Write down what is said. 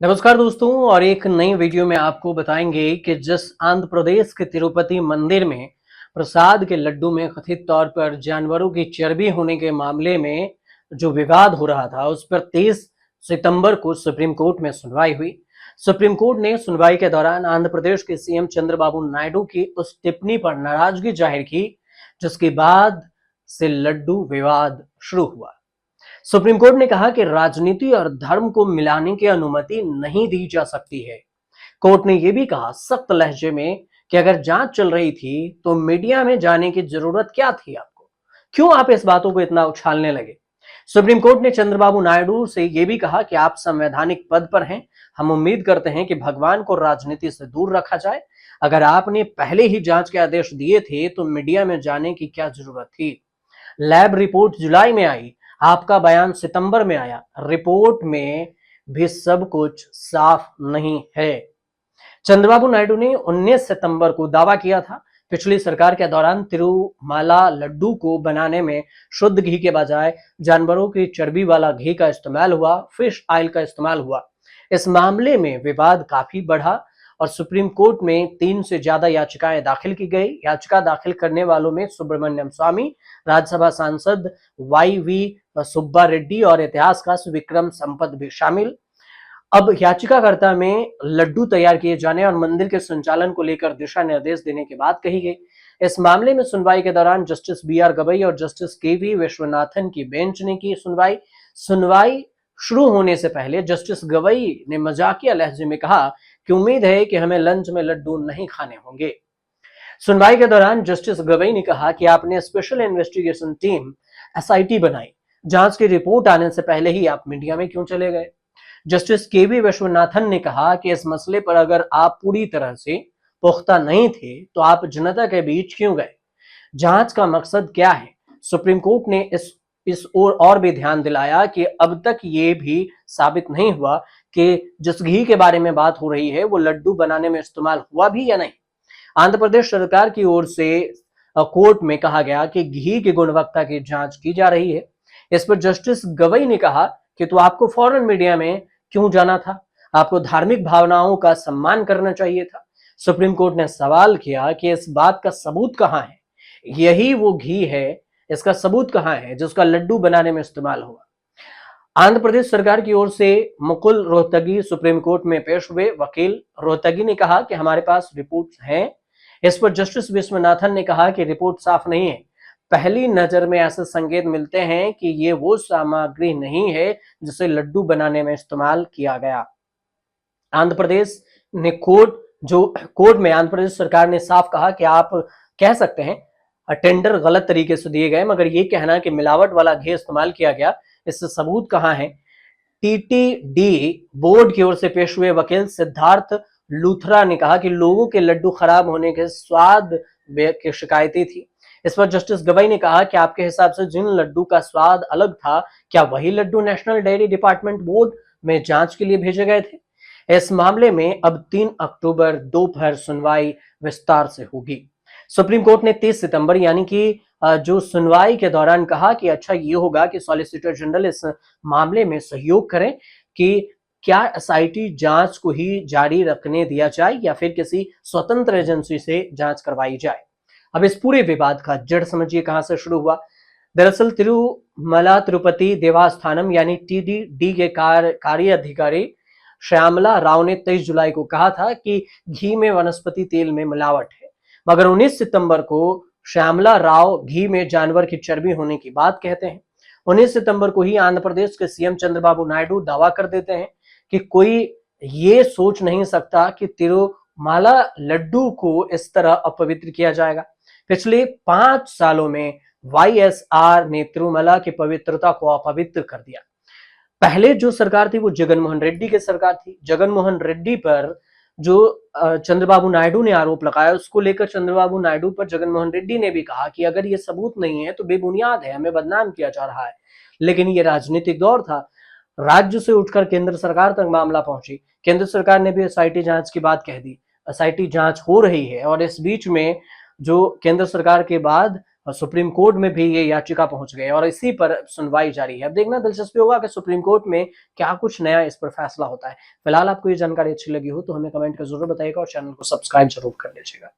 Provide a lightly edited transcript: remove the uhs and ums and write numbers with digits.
नमस्कार दोस्तों, और एक नई वीडियो में आपको बताएंगे कि जिस आंध्र प्रदेश के तिरुपति मंदिर में प्रसाद के लड्डू में कथित तौर पर जानवरों की चर्बी होने के मामले में जो विवाद हो रहा था, उस पर 23 सितंबर को सुप्रीम कोर्ट में सुनवाई हुई। सुप्रीम कोर्ट ने सुनवाई के दौरान आंध्र प्रदेश के सीएम चंद्रबाबू नायडू की उस टिप्पणी पर नाराजगी जाहिर की, जिसके बाद से लड्डू विवाद शुरू हुआ। सुप्रीम कोर्ट ने कहा कि राजनीति और धर्म को मिलाने की अनुमति नहीं दी जा सकती है। कोर्ट ने यह भी कहा सख्त लहजे में कि अगर जांच चल रही थी तो मीडिया में जाने की जरूरत क्या थी आपको? क्यों आप इस बातों को इतना उछालने लगे? सुप्रीम कोर्ट ने चंद्रबाबू नायडू से यह भी कहा कि आप संवैधानिक पद पर हैं। हम उम्मीद करते हैं कि भगवान को राजनीति से दूर रखा जाए। अगर आपने पहले ही जांच के आदेश दिए थे तो मीडिया में जाने की क्या जरूरत थी? लैब रिपोर्ट जुलाई में आई, आपका बयान सितंबर में आया। रिपोर्ट में भी सब कुछ साफ नहीं है। चंद्रबाबू नायडू ने 19 सितंबर को दावा किया था, पिछली सरकार के दौरान तिरुमाला लड्डू को बनाने में शुद्ध घी के बजाय जानवरों की चर्बी वाला घी का इस्तेमाल हुआ, फिश ऑयल का इस्तेमाल हुआ। इस मामले में विवाद काफी बढ़ा और सुप्रीम कोर्ट में 3 से ज्यादा याचिकाएं दाखिल की गई। याचिका दाखिल करने वालों में सुब्रमण्यम स्वामी, राज्यसभा सांसद वाई सुब्बा रेड्डी और इतिहासकार विक्रम संपत भी शामिल। अब याचिकाकर्ता में लड्डू तैयार किए जाने और मंदिर के संचालन को लेकर दिशा निर्देश देने की बात कही गई। इस मामले में सुनवाई के दौरान जस्टिस बी.आर. गवई और जस्टिस के.वी. विश्वनाथन की बेंच ने की सुनवाई शुरू होने से पहले जस्टिस गवई ने मजाकिया लहजे में कहा कि उम्मीद है कि हमें लंच में लड्डू नहीं खाने होंगे। सुनवाई के दौरान जस्टिस गवई ने कहा कि आपने स्पेशल इन्वेस्टिगेशन टीम एसआईटी बनाई, जांच की रिपोर्ट आने से पहले ही आप मीडिया में क्यों चले गए? Justice KV. विश्वनाथन ने कहा कि इस मसले पर अगर आप पूरी तरह से पुख्ता नहीं थे तो आप जनता के बीच क्यों गए? जांच का मकसद क्या है? सुप्रीम कोर्ट ने इस ओर और भी ध्यान दिलाया कि अब तक ये भी साबित नहीं हुआ कि जिस घी के बारे में बात हो रही है वो लड्डू बनाने में इस्तेमाल हुआ भी या नहीं। आंध्र प्रदेश सरकार की ओर से कोर्ट में कहा गया कि घी की गुणवत्ता की जांच की जा रही है। इस पर जस्टिस गवई ने कहा कि तो आपको फौरन मीडिया में क्यों जाना था? आपको धार्मिक भावनाओं का सम्मान करना चाहिए था। सुप्रीम कोर्ट ने सवाल किया कि इस बात का सबूत कहां है? यही वो घी है, इसका सबूत कहां है जिसका लड्डू बनाने में इस्तेमाल हुआ? आंध्र प्रदेश सरकार की ओर से मुकुल रोहतगी सुप्रीम कोर्ट में पेश हुए। वकील रोहतगी ने कहा कि हमारे पास रिपोर्ट्स हैं। इस पर जस्टिस विश्वनाथन ने कहा कि रिपोर्ट साफ नहीं है। पहली नजर में ऐसे संकेत मिलते हैं कि ये वो सामग्री नहीं है जिसे लड्डू बनाने में इस्तेमाल किया गया। आंध्र प्रदेश ने कोर्ट में आंध्र प्रदेश सरकार ने साफ कहा कि आप कह सकते हैं टेंडर गलत तरीके से दिए गए, मगर ये कहना कि मिलावट वाला घी इस्तेमाल किया गया, इससे सबूत कहां है? टीटीडी बोर्ड की ओर से पेश हुए वकील सिद्धार्थ लूथरा ने कहा कि लोगों के लड्डू खराब होने के स्वाद की शिकायतें थी। इस पर जस्टिस गवई ने कहा कि आपके हिसाब से जिन लड्डू का स्वाद अलग था, क्या वही लड्डू नेशनल डेयरी डिपार्टमेंट बोर्ड में जांच के लिए भेजे गए थे? इस मामले में अब 3 अक्टूबर दोपहर सुनवाई विस्तार से होगी। सुप्रीम कोर्ट ने 30 सितंबर यानी कि जो सुनवाई के दौरान कहा कि अच्छा ये होगा कि सॉलिसिटर जनरल इस मामले में सहयोग करें कि क्या एसआईटी जांच को ही जारी रखने दिया जाए या फिर किसी स्वतंत्र एजेंसी से जांच करवाई जाए। अब इस पूरे विवाद का जड़ समझिए कहां से शुरू हुआ। दरअसल तिरुमला तिरुपति देवस्थानम यानी टीडीडी के कार्य अधिकारी श्यामला राव ने 23 जुलाई को कहा था कि घी में वनस्पति तेल में मिलावट है, मगर 19 सितंबर को श्यामला राव घी में जानवर की चर्बी होने की बात कहते हैं। 19 सितंबर को ही आंध्र प्रदेश के सीएम चंद्रबाबू नायडू दावा कर देते हैं कि कोई ये सोच नहीं सकता कि तिरुमाला लड्डू को इस तरह अपवित्र किया जाएगा। पिछले 5 सालों में वाईएसआर ने तिरुमला की पवित्रता को अपवित्र कर दिया। पहले जो सरकार थी वो जगनमोहन रेड्डी की सरकार थी। जगनमोहन रेड्डी पर जो चंद्रबाबू नायडू ने आरोप लगाया, उसको लेकर चंद्रबाबू नायडू पर जगनमोहन रेड्डी ने भी कहा कि अगर ये सबूत नहीं है तो बेबुनियाद है, हमें बदनाम किया जा रहा है। लेकिन ये राजनीतिक दौर था, राज्य से उठकर केंद्र सरकार तक मामला पहुंची। केंद्र सरकार ने भी एसआईटी जांच की बात कह दी। एसआईटी जांच हो रही है और इस बीच में जो केंद्र सरकार के बाद और सुप्रीम कोर्ट में भी ये याचिका पहुंच गई और इसी पर सुनवाई जारी है। अब देखना दिलचस्पी होगा कि सुप्रीम कोर्ट में क्या कुछ नया इस पर फैसला होता है। फिलहाल आपको ये जानकारी अच्छी लगी हो तो हमें कमेंट कर जरूर बताइएगा और चैनल को सब्सक्राइब जरूर कर लीजिएगा।